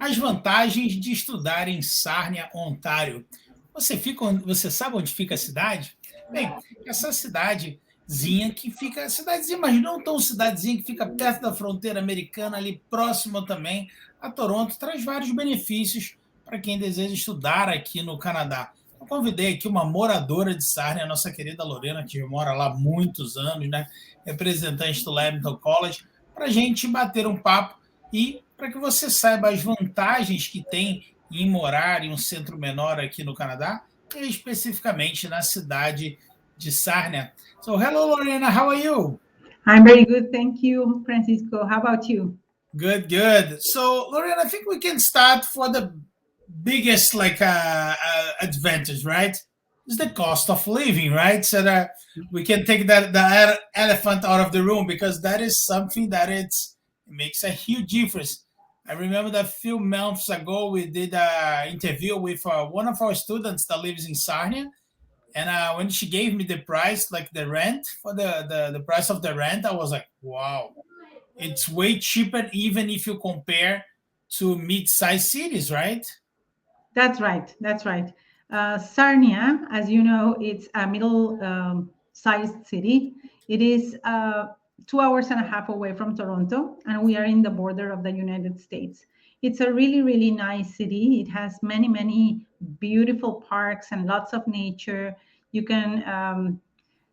As vantagens de estudar em Sarnia, Ontário. Você sabe onde fica a cidade? Bem, essa cidadezinha que fica, cidadezinha, mas não tão cidadezinha, que fica perto da fronteira americana, ali próxima também a Toronto, traz vários benefícios para quem deseja estudar aqui no Canadá. Eu convidei aqui uma moradora de Sarnia, a nossa querida Lorena, que mora lá há muitos anos, né? Representante do Leamington College, para a gente bater um papo e para que você saiba as vantagens que tem em morar em um centro menor aqui no Canadá, e especificamente na cidade de Sarnia. So, hello, Lorena, how are you? I'm very good, thank you, Francisco. How about you? Good, good. So, Lorena, I think we can start for the biggest advantage, right? Is the cost of living, right? So that we can take the elephant out of the room because that is something that it makes a huge difference. I remember that a few months ago we did an interview with one of our students that lives in Sarnia, and when she gave me the price, like the rent for the price of the rent, I was like, wow, it's way cheaper even if you compare to mid-sized cities, right? That's right. That's right. Sarnia, as you know, it's a middle-sized city. It is 2 hours and a half away from Toronto, and we are in the border of the United States. It's a really, really nice city. It has many, many beautiful parks and lots of nature. You can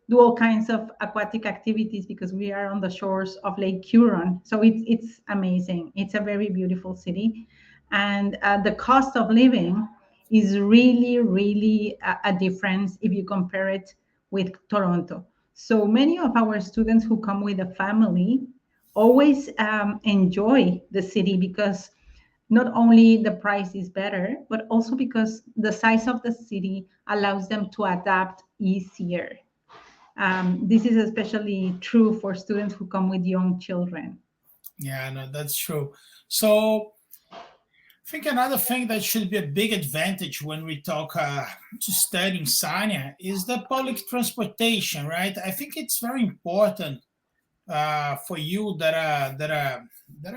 do all kinds of aquatic activities because we are on the shores of Lake Huron. So it's amazing. It's a very beautiful city, and the cost of living is really, really a difference if you compare it with Toronto. So many of our students who come with a family always enjoy the city because not only the price is better, but also because the size of the city allows them to adapt easier. This is especially true for students who come with young children. Yeah, no, that's true. So I think another thing that should be a big advantage when we talk to study in Sarnia is the public transportation, right? I think it's very important for you that are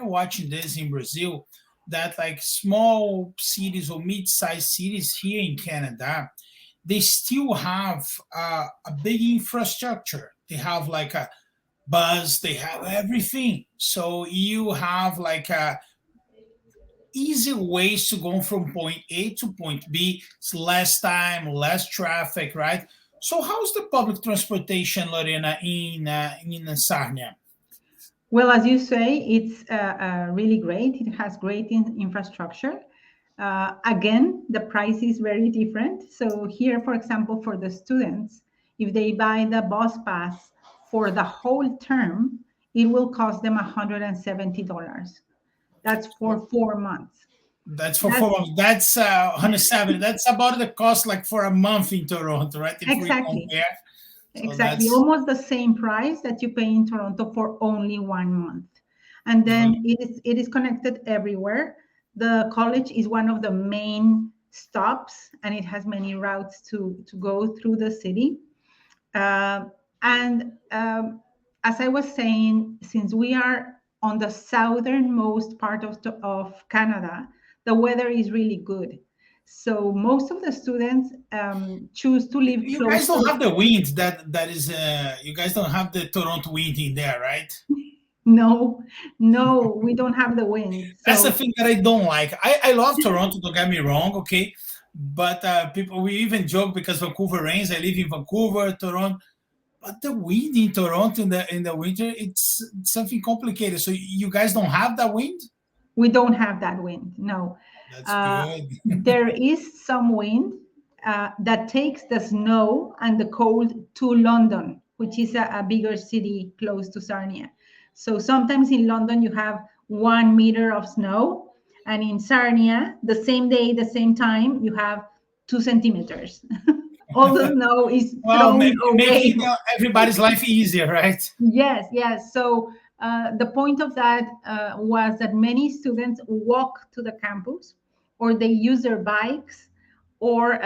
watching this in Brazil, that like small cities or mid-sized cities here in Canada, they still have a big infrastructure. They have like a bus, they have everything. So you have like a easy ways to go from point A to point B. It's less time, less traffic, right? So how's the public transportation, Lorena, in Sarnia? Well, as you say, it's really great. It has great infrastructure. Again, the price is very different. So here, for example, for the students, if they buy the bus pass for the whole term, it will cost them $170. That's for 4 months. That's for That's 4 months. That's 170. That's about the cost like for a month in Toronto, right? If we exactly. compare. So Exactly, that's almost the same price that you pay in Toronto for only 1 month. And then it is connected everywhere. The college is one of the main stops, and it has many routes to go through the city. Uh, and as I was saying, since we are on the southernmost part of Canada, the weather is really good. So most of the students choose to live you close guys to don't the. have the wind that is you guys don't have the Toronto wind in there, right? No, no, we don't have the wind. That's the So thing that I don't like. I love Toronto, don't get me wrong, okay? But people, we even joke because Vancouver rains. I live in Vancouver, Toronto. But the wind in Toronto in the winter, it's something complicated. So you guys don't have that wind? we don't have that wind. No, That's good. there is some wind that takes the snow and the cold to London, which is a bigger city close to Sarnia. So sometimes in London you have 1 meter of snow, and in Sarnia, the same day, the same time, you have 2 centimeters. All the snow is Well, thrown away. making everybody's life easier, right? Yes, yes. So the point of that was that many students walk to the campus, or they use their bikes, or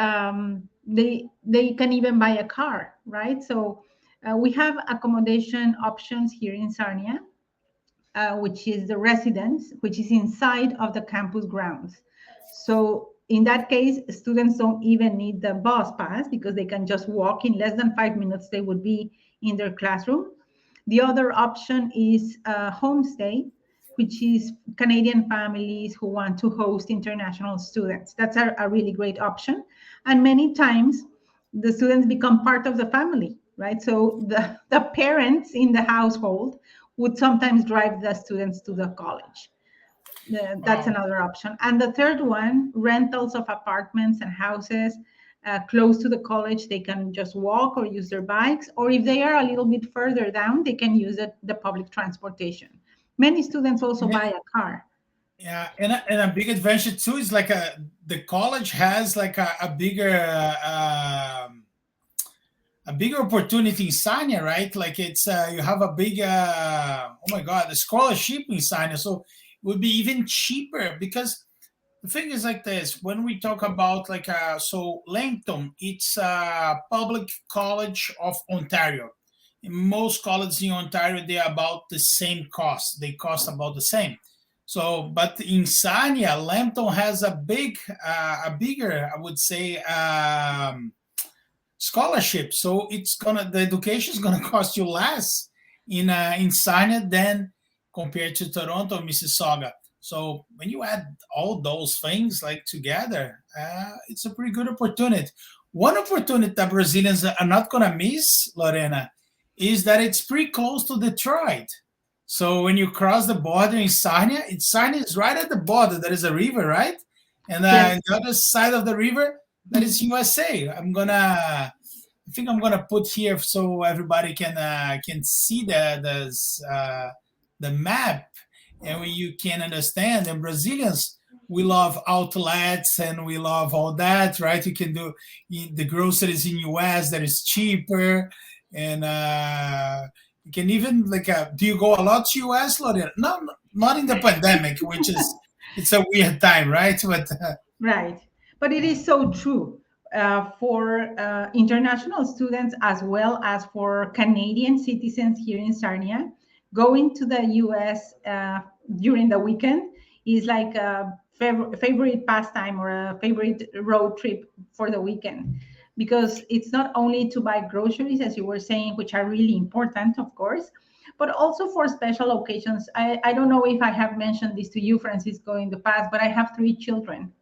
they can even buy a car, right? So we have accommodation options here in Sarnia, which is the residence, which is inside of the campus grounds. So in that case, students don't even need the bus pass because they can just walk. In less than 5 minutes, they would be in their classroom. The other option is homestay, which is Canadian families who want to host international students. That's a really great option. And many times the students become part of the family, right? So the parents in the household would sometimes drive the students to the college. That's Wow. another option. And the third one, rentals of apartments and houses close to the college. They can just walk or use their bikes, or if they are a little bit further down, they can use the public transportation. Many students also buy a car. Yeah, and a big advantage too is like the college has like a bigger opportunity in Sarnia, right? Like it's you have a big oh my god, a scholarship in Sarnia, so it would be even cheaper because the thing is like this: when we talk about like so Langton, it's a public college of Ontario. In most colleges in Ontario, they're about the same cost. They cost about the same. So, but in Sarnia, Lambton has a bigger, I would say, scholarship. So the education is gonna cost you less in Sarnia than compared to Toronto or Mississauga. So when you add all those things like together, it's a pretty good opportunity. One opportunity that Brazilians are not gonna miss, Lorena, is that it's pretty close to Detroit. So when you cross the border in Sarnia, Sarnia is right at the border. There is a river, right? And Yes. the other side of the river, that is USA. I think I'm gonna put here so everybody can see the map, and you can understand. And Brazilians, we love outlets and we love all that, right? You can do the groceries in US that is cheaper, and you can even like. Do you go a lot to US, Lorena? No, not in the pandemic, which is it's a weird time, right? But Right. But it is so true for international students as well as for Canadian citizens here in Sarnia. Going to the US during the weekend is like a favorite pastime or a favorite road trip for the weekend, because it's not only to buy groceries, as you were saying, which are really important, of course, but also for special occasions. I don't know if I have mentioned this to you, Francisco, in the past, but I have 3 children,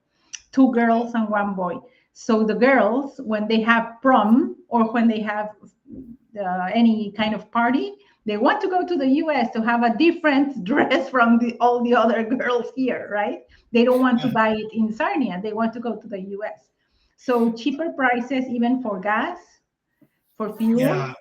2 girls and 1 boy. So the girls, when they have prom or when they have any kind of party, they want to go to the US to have a different dress from all the other girls here, right? They don't want to buy it in Sarnia. They want to go to the US. So cheaper prices, even for gas, for fuel. yeah,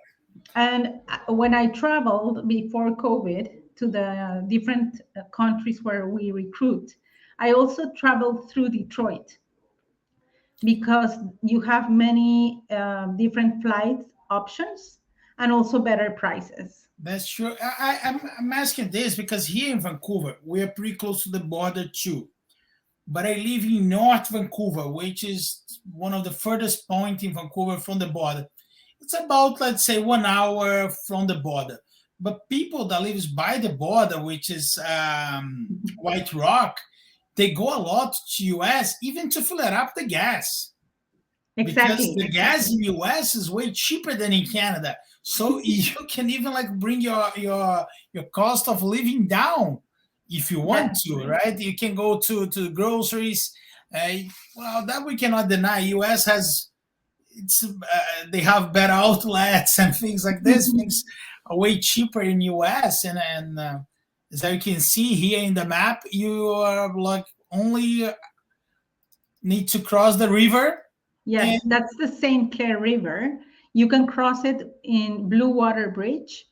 And when I traveled before COVID to the different countries where we recruit, I also traveled through Detroit because you have many different flight options and also better prices. that's true. I'm asking this because here in Vancouver, we're pretty close to the border too. But I live in North Vancouver, which is one of the furthest point in Vancouver from the border. It's about, let's say, 1 hour from the border. But people that lives by the border, which is White Rock, they go a lot to US even to fill up the gas because Exactly, the gas exactly. in US is way cheaper than in Canada. So you can even like bring your cost of living down if you want That's to, right. right? You can go to groceries. Well, that we cannot deny. US has they have better outlets and things like this. Things are way cheaper in US, and as you can see here in the map, you are like only need to cross the river Yes, and that's the St. Clair River. You can cross it in Blue Water Bridge,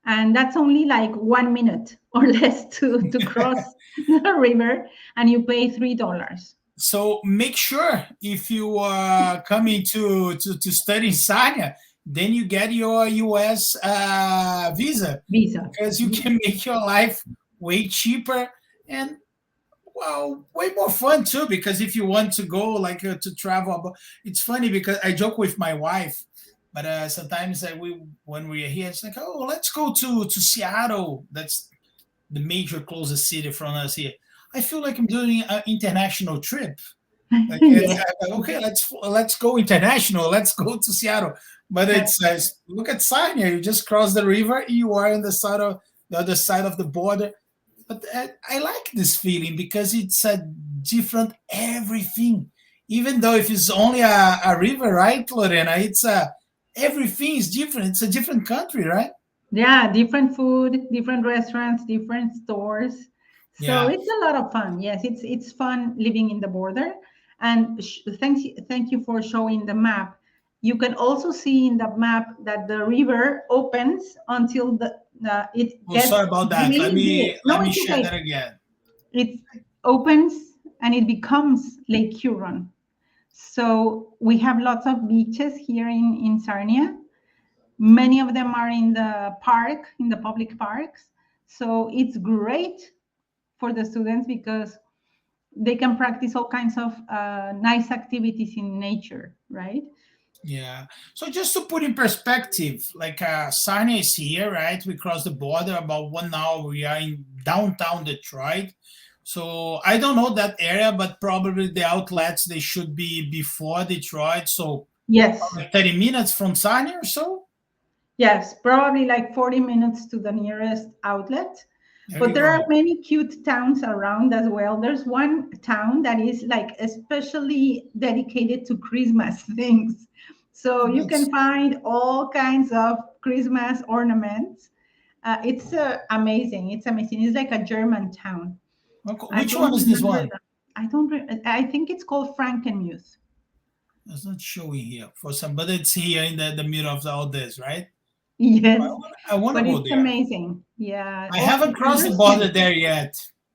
and that's only like 1 minute or less to cross the river, and you pay $3. so make sure if you are coming to study in Sarnia, then you get your US visa Visa. because you can make your life way cheaper and well, way more fun too. Because if you want to go like to travel, it's funny because I joke with my wife, but sometimes we when we're here, it's like, oh, let's go to Seattle. That's the major closest city from us here. I feel like I'm doing an international trip. Like it's Yes, okay, let's go international. Let's go to Seattle. But it that's right. says, look at Sarnia. You just cross the river. You are on the other side of the border. But I like this feeling because it's a different everything. Even though if it's only a river, right, Lorena? It's everything is different. It's a different country, right? Yeah, different food, different restaurants, different stores. So Yeah. it's a lot of fun. Yes, it's fun living in the border. And thank you for showing the map. You can also see in the map that the river opens until it Oh, sorry gets about that. Let really me big. No, let me it's share okay. that again. It opens and it becomes Lake Huron. So we have lots of beaches here in Sarnia. Many of them are in the park, in the public parks. So it's great for the students because they can practice all kinds of nice activities in nature, right? Yeah. So just to put in perspective, like Sarnia is here, right? We cross the border about 1 hour. We are in downtown Detroit. So I don't know that area, but probably the outlets they should be before Detroit. So Yes, like 30 minutes from Sarnia or so. yes, probably like 40 minutes to the nearest outlet. There But you there are go. many cute towns around as well. There's one town that is like especially dedicated to Christmas things. So you That's can find all kinds of Christmas ornaments. It's amazing. It's amazing. It's like a German town. okay. I Which don't one is this remember one? the, I don't. I think it's called Frankenmuth. It's not showing here for some, but it's here in the middle of all this, right? Yes, I want to but go it's there. amazing. Yeah. I Oh, haven't and crossed the there's border many. there yet.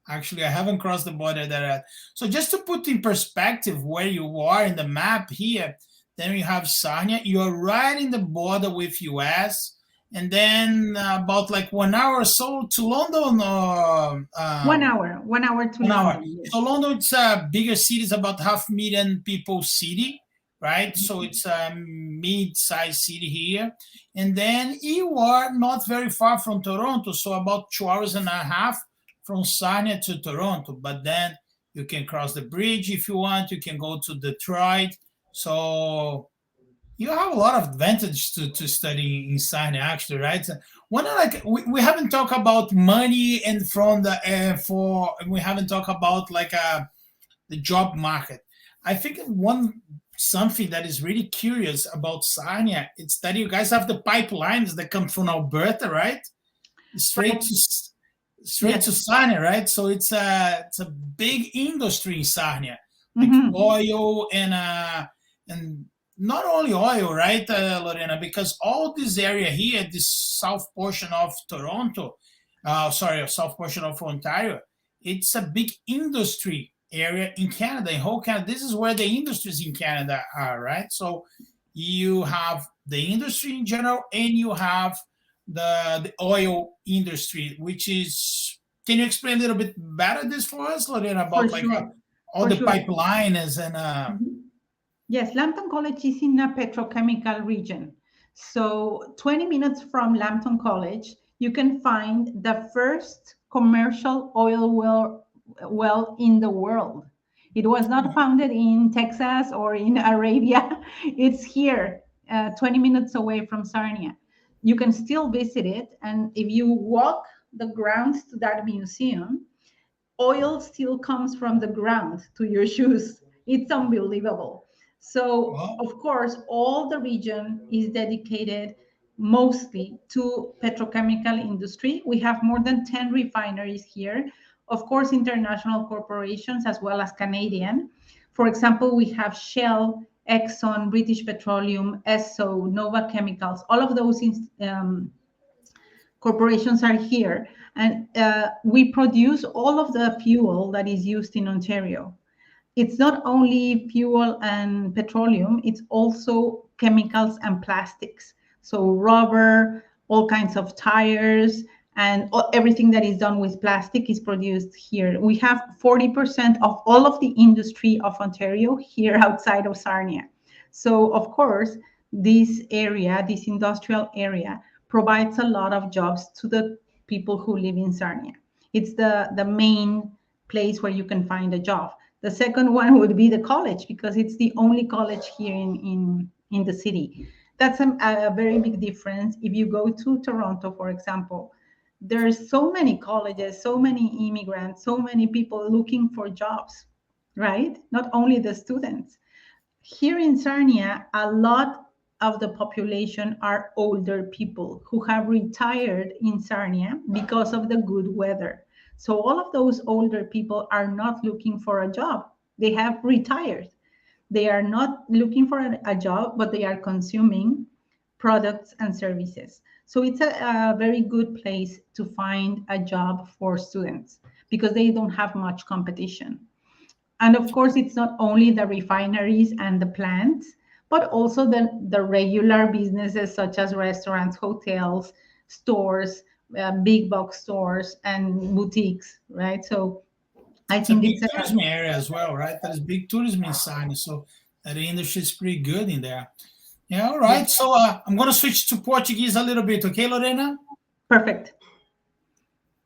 Actually, I haven't crossed the border there yet. So just to put in perspective where you are in the map here, then you have Sarnia. You're right in the border with US, and then about like 1 hour or so to London or 1 hour to 1 hour. London. So Yes. London, it's a bigger city. It's about 500,000 people city, right? So it's a mid-sized city here. And then you are not very far from Toronto, so about 2 hours and a half from Sarnia to Toronto. But then you can cross the bridge if you want. You can go to Detroit. So you have a lot of advantage to study in Sarnia, actually, right? One like we haven't talked about money and from the for we haven't talked about like the job market. I think one something that is really curious about Sarnia it's that you guys have the pipelines that come from Alberta, right? Straight Right. to straight to Yes. Sarnia, right? So it's a big industry in Sarnia, like Hmm. oil and not only oil, right, Lorena? Because all this area here, this south portion of Toronto, sorry, south portion of Ontario, it's a big industry area in Canada, in whole Canada. This is where the industries in Canada are, right? So you have the industry in general, and you have the oil industry, which is. Can you explain a little bit better this for us, Lorena, For about like sure. all For the sure. pipelines and Mhm. Yes, Lambton College is in a petrochemical region. So 20 minutes from Lambton College, you can find the first commercial oil well in the world. It was not founded in Texas or in Arabia. It's here, 20 minutes away from Sarnia. You can still visit it. And if you walk the grounds to that museum, oil still comes from the ground to your shoes. It's unbelievable. So, well, of course, all the region is dedicated mostly to petrochemical industry. We have more than 10 refineries here. Of course, international corporations as well as Canadian. For example, we have Shell, Exxon, British Petroleum, Esso, Nova Chemicals. All of those corporations are here, and we produce all of the fuel that is used in Ontario. It's not only fuel and petroleum, it's also chemicals and plastics. So rubber, all kinds of tires, and everything that is done with plastic is produced here. We have 40% of all of the industry of Ontario here outside of Sarnia. So of course, this area, this industrial area, provides a lot of jobs to the people who live in Sarnia. It's the main place where you can find a job. The second one would be the college, because it's the only college here in the city. That's a very big difference. If you go to Toronto, for example, there's so many colleges, so many immigrants, so many people looking for jobs, right? Not only the students. Here in Sarnia, a lot of the population are older people who have retired in Sarnia because of the good weather. So all of those older people are not looking for a job. They have retired. They are not looking for a job, but they are consuming products and services. So it's a very good place to find a job for students because they don't have much competition. And of course, it's not only the refineries and the plants, but also the regular businesses such as restaurants, hotels, stores, big box stores, and boutiques, right? So I It's a think big it's a tourism area as well, right? There's big tourism in Sarnia, so that industry is pretty good in there. Yeah, all right. So I'm going to switch to Portuguese a little bit, okay, Lorena? perfect.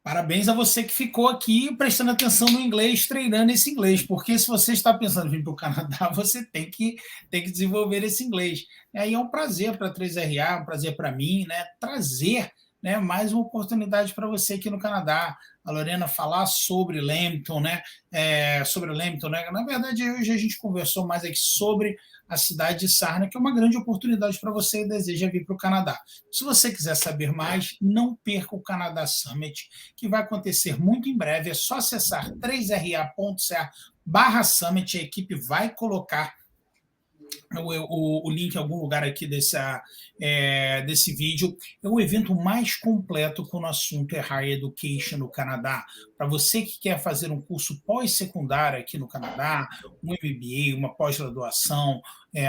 Parabéns a você que ficou aqui prestando atenção no inglês, treinando esse inglês, porque se você está pensando em vir para o Canadá, você tem que desenvolver esse inglês. E aí é um prazer para a 3RA, um prazer para mim, né? Trazer, né, mais uma oportunidade para você aqui no Canadá. A Lorena falar sobre Lambton, né? Sobre Lambton, né? Na verdade, hoje a gente conversou mais aqui sobre a cidade de Sarnia, que é uma grande oportunidade para você que deseja vir para o Canadá. Se você quiser saber mais, não perca o Canadá Summit, que vai acontecer muito em breve. É só acessar 3ra.ca/summit. A equipe vai colocar o link em algum lugar aqui desse vídeo. É o evento mais completo quando o assunto é Higher Education no Canadá. Para você que quer fazer um curso pós-secundário aqui no Canadá, um MBA, uma pós-graduação,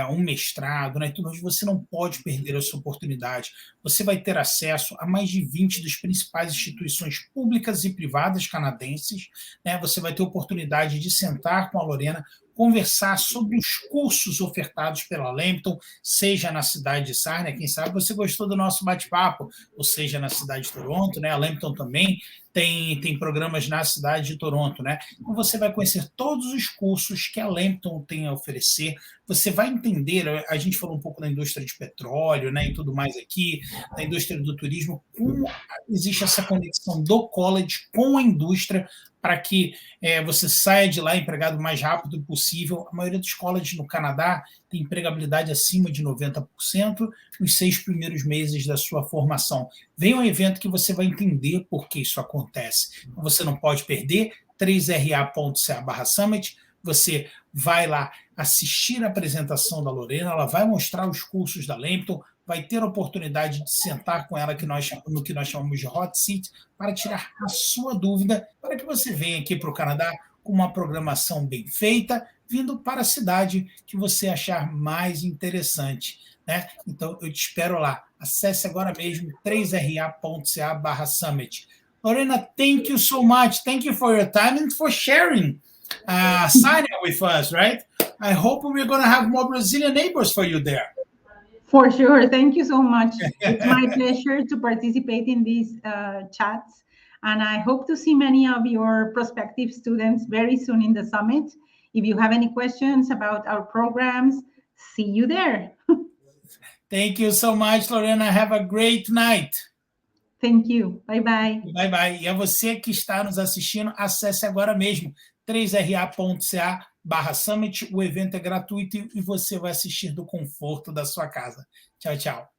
um mestrado, né, tudo, você não pode perder essa oportunidade. Você vai ter acesso a mais de 20 das principais instituições públicas e privadas canadenses, né? Você vai ter oportunidade de sentar com a Lorena, conversar sobre os cursos ofertados pela Lambton, seja na cidade de Sarnia, quem sabe você gostou do nosso bate-papo, ou seja, na cidade de Toronto, né? A Lambton também tem programas na cidade de Toronto, né? Então você vai conhecer todos os cursos que a Lambton tem a oferecer. Você vai entender, a gente falou um pouco da indústria de petróleo, né, e tudo mais aqui, da indústria do turismo, como existe essa conexão do college com a indústria para que você saia de lá empregado o mais rápido possível. A maioria dos colleges no Canadá tem empregabilidade acima de 90% nos 6 primeiros meses da sua formação. Vem um evento que você vai entender por que isso acontece. Você não pode perder, 3ra.ca/summit. Você vai lá assistir a apresentação da Lorena, ela vai mostrar os cursos da Lambton, vai ter a oportunidade de sentar com ela no que nós chamamos de hot seat, para tirar a sua dúvida, para que você venha aqui para o Canadá com uma programação bem feita, vindo para a cidade que você achar mais interessante, né? Então, eu te espero lá. Acesse agora mesmo 3ra.ca/summit. Lorena, thank you so much. Thank you for your time and for sharing Sarnia with us, right? I hope we're going to have more Brazilian neighbors for you there. For sure. Thank you so much. It's my pleasure to participate in these chats. And I hope to see many of your prospective students very soon in the summit. If you have any questions about our programs, see you there. Thank you so much, Lorena. Have a great night. Thank you. Bye-bye. Bye-bye. E a você que está nos assistindo, acesse agora mesmo 3ra.ca/summit. O evento é gratuito e você vai assistir do conforto da sua casa. Tchau, tchau.